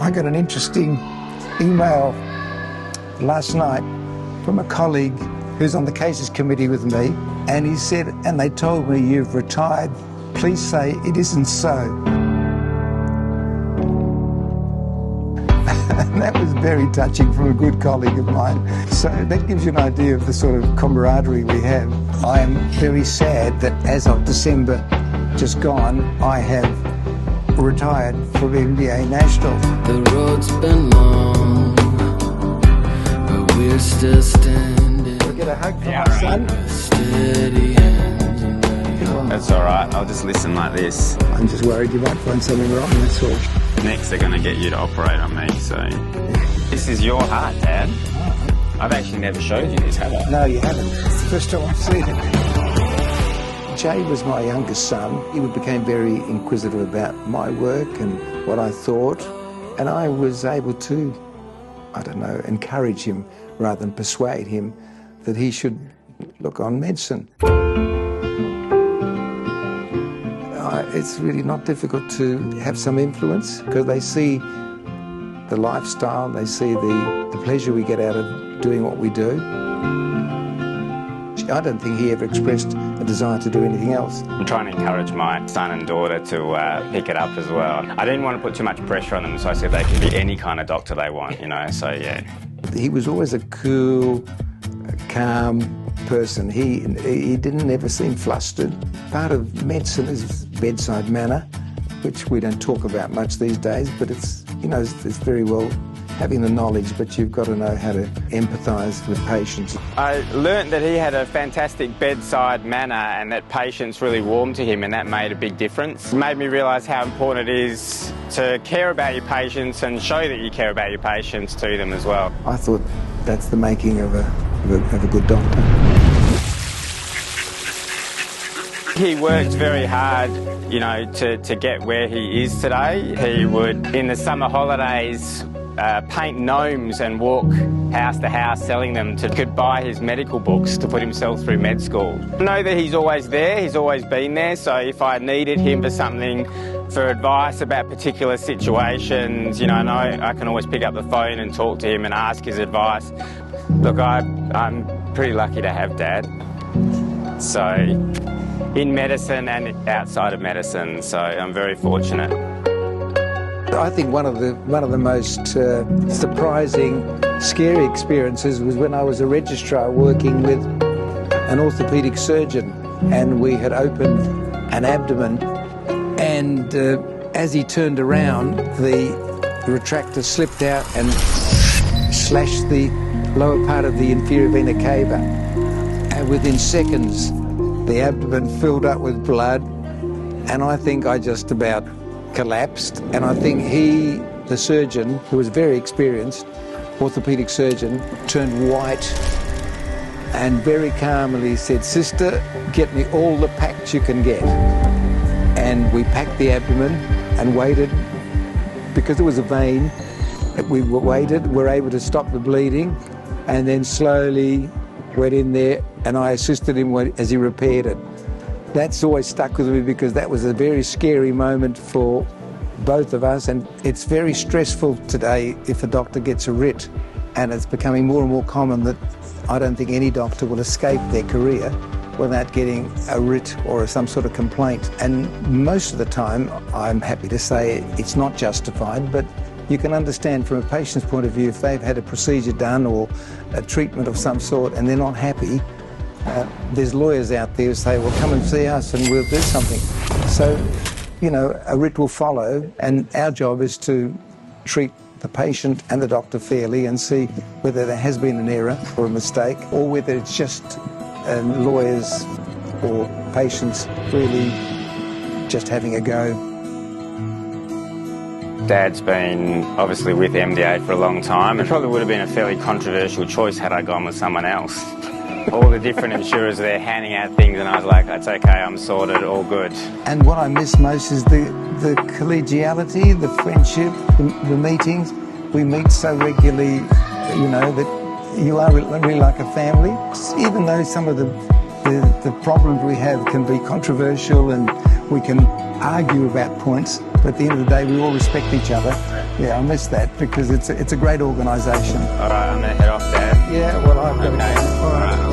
I got an interesting email last night from a colleague who's on the cases committee with me, and he said, and they told me you've retired. Please say it isn't so. And that was very touching from a good colleague of mine. So that gives you an idea of the sort of camaraderie we have. I am very sad that as of December just gone, I have retired from MDA National. The road's been long, but we're still standing. We'll get a hug from my son. Steady hand in hand. That's all right. I'll just listen like this. I'm just worried you might find something wrong, that's all. Next, they're going to get you to operate on me, so... This is your heart, Dad. I've actually never showed you this, have I? No, you haven't. It's the first time I've seen it. Jay was my youngest son. He became very inquisitive about my work and what I thought, and I was able to, I don't know, encourage him rather than persuade him that he should look on medicine. It's really not difficult to have some influence because they see the lifestyle, they see the pleasure we get out of doing what we do. I don't think he ever expressed a desire to do anything else. I'm trying to encourage my son and daughter to pick it up as well. I didn't want to put too much pressure on them, so I said they can be any kind of doctor they want, you know, so yeah. He was always a cool, calm person. He didn't ever seem flustered. Part of medicine is bedside manner, which we don't talk about much these days, but it's, you know, it's very well having the knowledge, but you've got to know how to empathise with patients. I learnt that he had a fantastic bedside manner and that patients really warmed to him, and that made a big difference. It made me realise how important it is to care about your patients and show that you care about your patients to them as well. I thought that's the making of a good doctor. He worked very hard, you know, to get where he is today. He would, in the summer holidays, paint gnomes and walk house to house selling them to could buy his medical books to put himself through med school. I know that he's always there, he's always been there, so if I needed him for something, for advice about particular situations, you know, I can always pick up the phone and talk to him and ask his advice. Look, I'm pretty lucky to have Dad. So, in medicine and outside of medicine, so I'm very fortunate. I think one of the most surprising, scary experiences was when I was a registrar working with an orthopaedic surgeon, and we had opened an abdomen, and as he turned around, the retractor slipped out and slashed the lower part of the inferior vena cava, and within seconds the abdomen filled up with blood, and I think I just about collapsed. And I think the surgeon, who was very experienced, orthopaedic surgeon, turned white and very calmly said, "Sister, get me all the packs you can get." And we packed the abdomen and waited, because it was a vein, we waited, were able to stop the bleeding, and then slowly went in there and I assisted him as he repaired it. That's always stuck with me because that was a very scary moment for both of us, and it's very stressful today if a doctor gets a writ, and it's becoming more and more common that I don't think any doctor will escape their career without getting a writ or some sort of complaint. And most of the time, I'm happy to say it's not justified, but you can understand from a patient's point of view, if they've had a procedure done or a treatment of some sort and they're not happy, there's lawyers out there who say, well, come and see us and we'll do something. So, you know, a writ will follow, and our job is to treat the patient and the doctor fairly and see whether there has been an error or a mistake, or whether it's just lawyers or patients really just having a go. Dad's been obviously with MDA for a long time. It probably would have been a fairly controversial choice had I gone with someone else. All the different insurers there handing out things, and I was like, that's okay, I'm sorted, all good. And what I miss most is the collegiality, the friendship, the meetings. We meet so regularly, you know, that you are really like a family. Even though some of the problems we have can be controversial and we can argue about points, but at the end of the day we all respect each other. Yeah, I miss that because it's a great organisation. All right, I'm going to head off there. Yeah, well, I've got to Okay. go. All right.